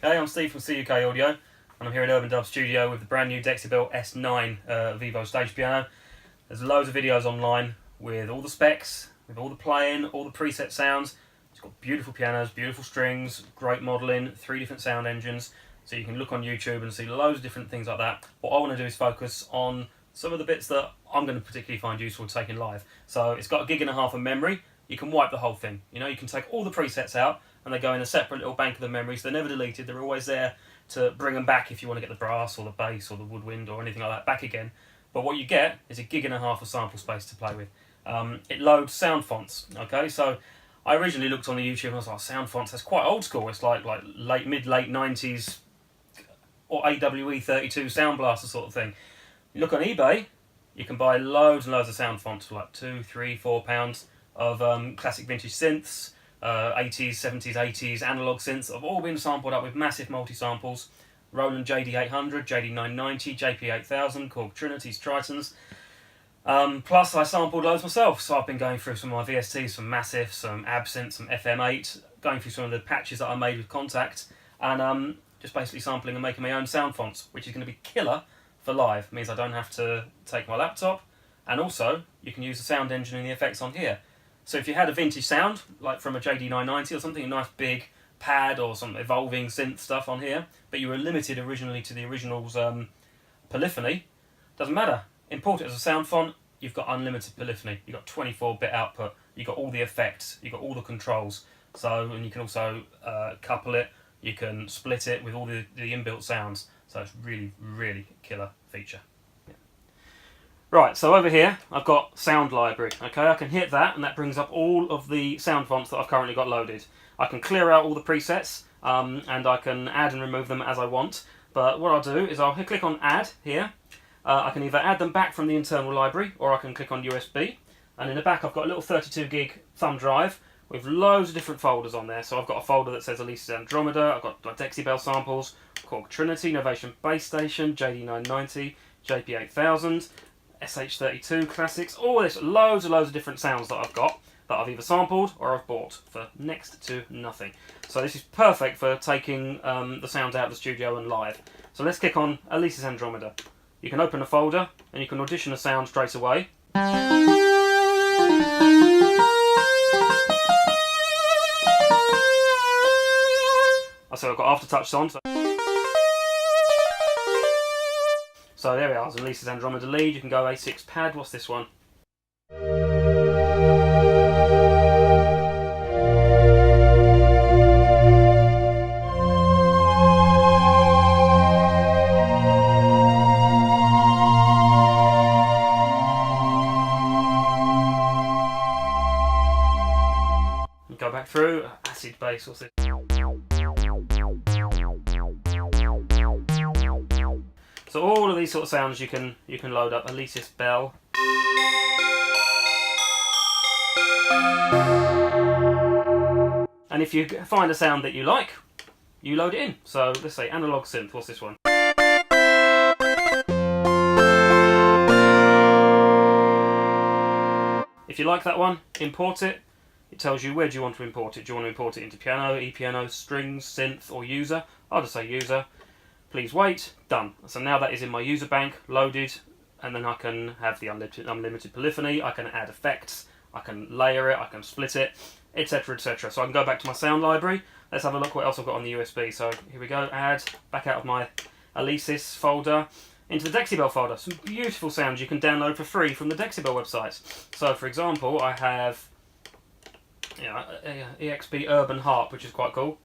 Hey, I'm Steve from CUK Audio, and I'm here at Urban Dub Studio with the brand new Dexibell S9 Vivo stage piano. There's loads of videos online with all the specs, with all the playing, all the preset sounds. It's got beautiful pianos, beautiful strings, great modelling, 3 different sound engines, so you can look on YouTube and see loads of different things like that. What I want to do is focus on some of the bits that I'm going to particularly find useful taking live. So it's got 1.5 gigs of memory. You can wipe the whole thing. You know, you can take all the presets out and they go in a separate little bank of the memories. They're never deleted. They're always there to bring them back if you want to get the brass or the bass or the woodwind or anything like that back again. But what you get is 1.5 gigs of sample space to play with. It loads sound fonts. Okay, so I originally looked on the YouTube and I was like, sound fonts, that's quite old school. It's like mid-late 90s or AWE 32 Sound Blaster sort of thing. You look on eBay, you can buy loads and loads of sound fonts for like £2, £3, £4 of classic vintage synths, 80s, 70s, 80s, analog synths have all been sampled up with massive multi-samples. Roland JD800, JD990, JP8000, Korg Trinities, Tritons. Plus I sampled loads myself, so I've been going through some of my VSTs, some Massif, some Absinthe, some FM8, going through some of the patches that I made with Contact, and just basically sampling and making my own sound fonts, which is going to be killer for live. It means I don't have to take my laptop, and also you can use the sound engine and the effects on here. So if you had a vintage sound, like from a JD990 or something, a nice big pad or some evolving synth stuff on here, but you were limited originally to the original's polyphony, doesn't matter. Import it as a sound font, you've got unlimited polyphony. You've got 24-bit output, you've got all the effects, you've got all the controls. So, and you can also couple it, you can split it with all the inbuilt sounds. So it's really, really killer feature. Yeah. Right, so over here I've got sound library. Okay, I can hit that and that brings up all of the sound fonts that I've currently got loaded. I can clear out all the presets and I can add and remove them as I want. But what I'll do is I'll click on add here. I can either add them back from the internal library or I can click on USB. And in the back I've got a little 32 gig thumb drive with loads of different folders on there. So I've got a folder that says Alesis Andromeda, I've got my Dexibell samples, Korg Trinity, Novation Base Station, JD990, JP8000, SH32 classics, all this, loads and loads of different sounds that I've got that I've either sampled or I've bought for next to nothing. So this is perfect for taking the sounds out of the studio and live. So let's click on Alesis Andromeda. You can open a folder and you can audition a sound straight away. So I've got aftertouch on. So there we are, Alesis Andromeda lead. You can go A6 pad. What's this one? Go back through, acid bass, what's this? So all of these sort of sounds you can load up. Alesis Bell. And if you find a sound that you like, you load it in. So let's say analog synth, what's this one? If you like that one, import it. It tells you where do you want to import it. Do you want to import it into piano, e-piano, strings, synth or user? I'll just say user. Please wait, done. So now that is in my user bank, loaded, and then I can have the unlimited polyphony, I can add effects, I can layer it, I can split it, etc, etc. So I can go back to my sound library. Let's have a look what else I've got on the USB. So here we go, add, back out of my Alesis folder, into the Dexibell folder. Some beautiful sounds you can download for free from the Dexibell website. So for example, I have EXP Urban Harp, which is quite cool.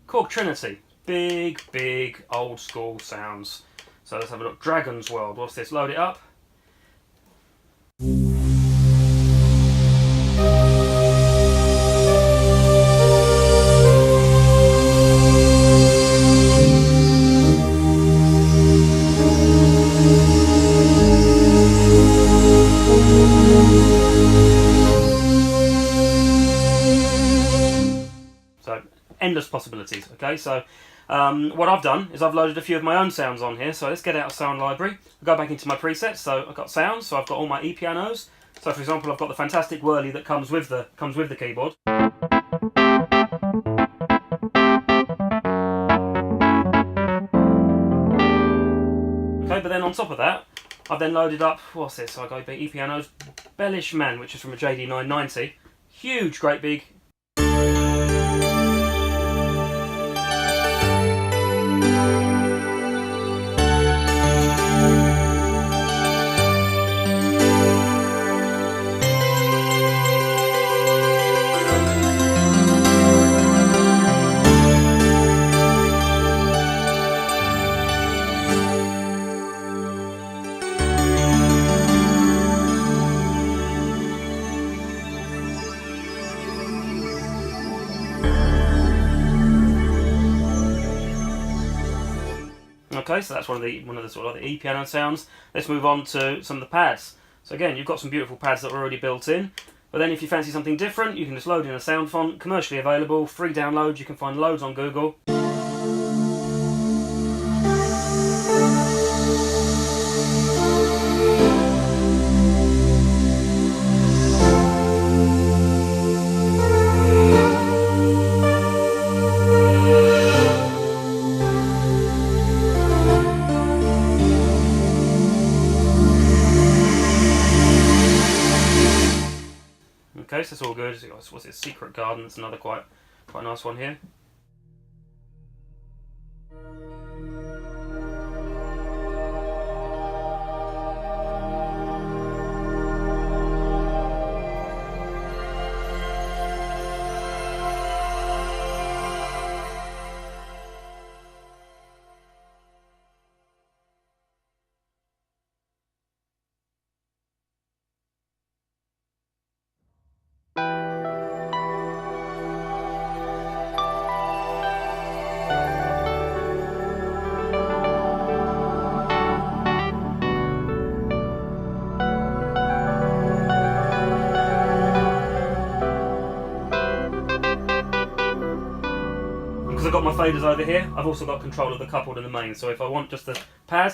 Korg Trinity, big old school sounds. So let's have a look. Dragon's World, what's this? Load it up. So endless possibilities. Okay, so what I've done is I've loaded a few of my own sounds on here. So let's get out of Sound Library. I'll go back into my presets. So I've got sounds. So I've got all my E-pianos. So for example, I've got the fantastic whirly that comes with the keyboard. Okay, but then on top of that, I've then loaded up, what's this? So I go E-pianos, Bellish Man, which is from a JD990. Huge, great big. Okay, so that's one of the sort of the E-piano sounds. Let's move on to some of the pads. So again, you've got some beautiful pads that are already built in. But then if you fancy something different, you can just load in a sound font, commercially available, free download. You can find loads on Google. Okay, so it's all good. What's it? Secret Garden. That's another quite nice one here. Because I've got my faders over here, I've also got control of the coupled and the main. So if I want just the pad,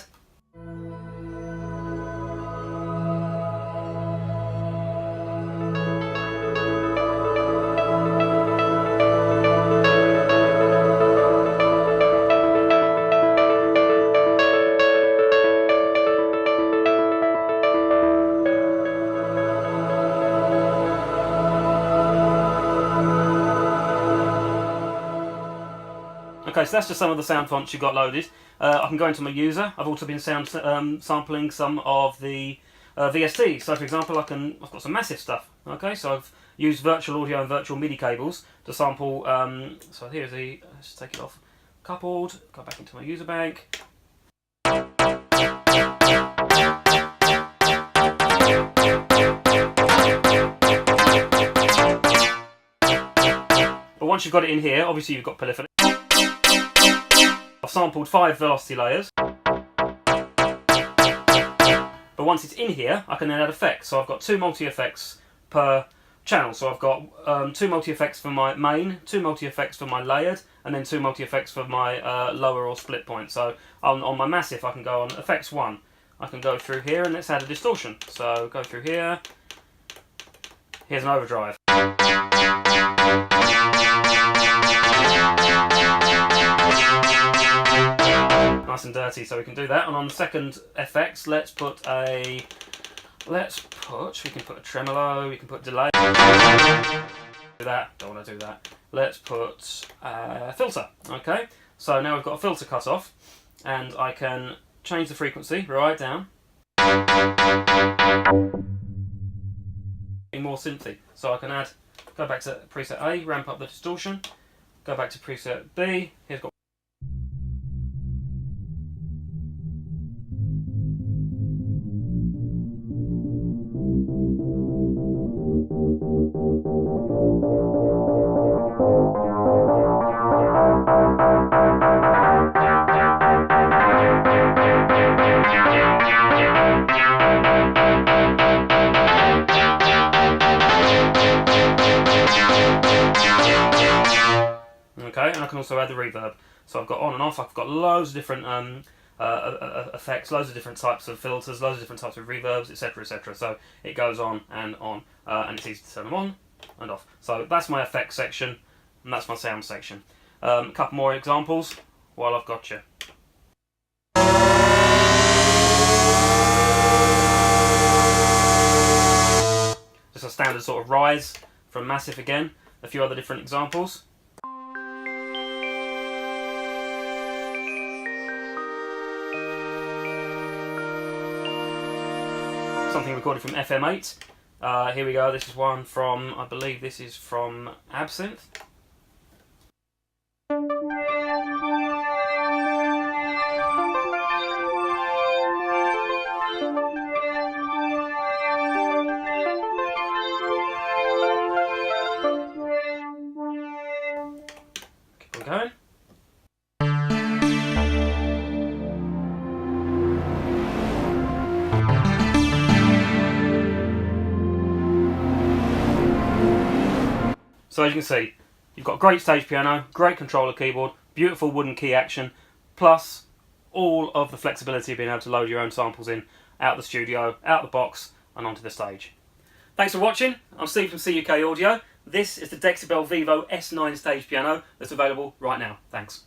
okay, so that's just some of the sound fonts you've got loaded. I can go into my user. I've also been sampling some of the VST. So for example, I've got some massive stuff. Okay, so I've used virtual audio and virtual MIDI cables to sample. So here's let's take it off. Coupled. Go back into my user bank. But once you've got it in here, obviously you've got polyphony. I've sampled 5 velocity layers. But once it's in here, I can then add effects. So I've got 2 multi-effects per channel. So I've got 2 multi-effects for my main, 2 multi-effects for my layered, and then 2 multi-effects for my lower or split point. So on my massive, I can go on effects 1. I can go through here and let's add a distortion. So go through here. Here's an overdrive. Nice and dirty, so we can do that. And on the second FX, we can put a tremolo, we can put delay. Do that, don't want to do that. Let's put a filter, okay? So now we've got a filter cut off, and I can change the frequency right down. More synthy, so I can go back to preset A, ramp up the distortion, go back to preset B, here's got Okay, and I can also add the reverb. So I've got on and off. I've got loads of different effects, loads of different types of filters, loads of different types of reverbs, etc., etc. So it goes on, and it's easy to turn them on and off. So that's my effects section, and that's my sound section. A couple more examples while I've got you. Just a standard sort of rise from Massive again. A few other different examples. Something recorded from FM8. Here we go, this is one from, I believe this is from Absinthe. Keep on going. So as you can see, you've got great stage piano, great controller keyboard, beautiful wooden key action, plus all of the flexibility of being able to load your own samples in, out the studio, out the box, and onto the stage. Thanks for watching. I'm Steve from CUK Audio. This is the Dexibell Vivo S9 stage piano that's available right now. Thanks.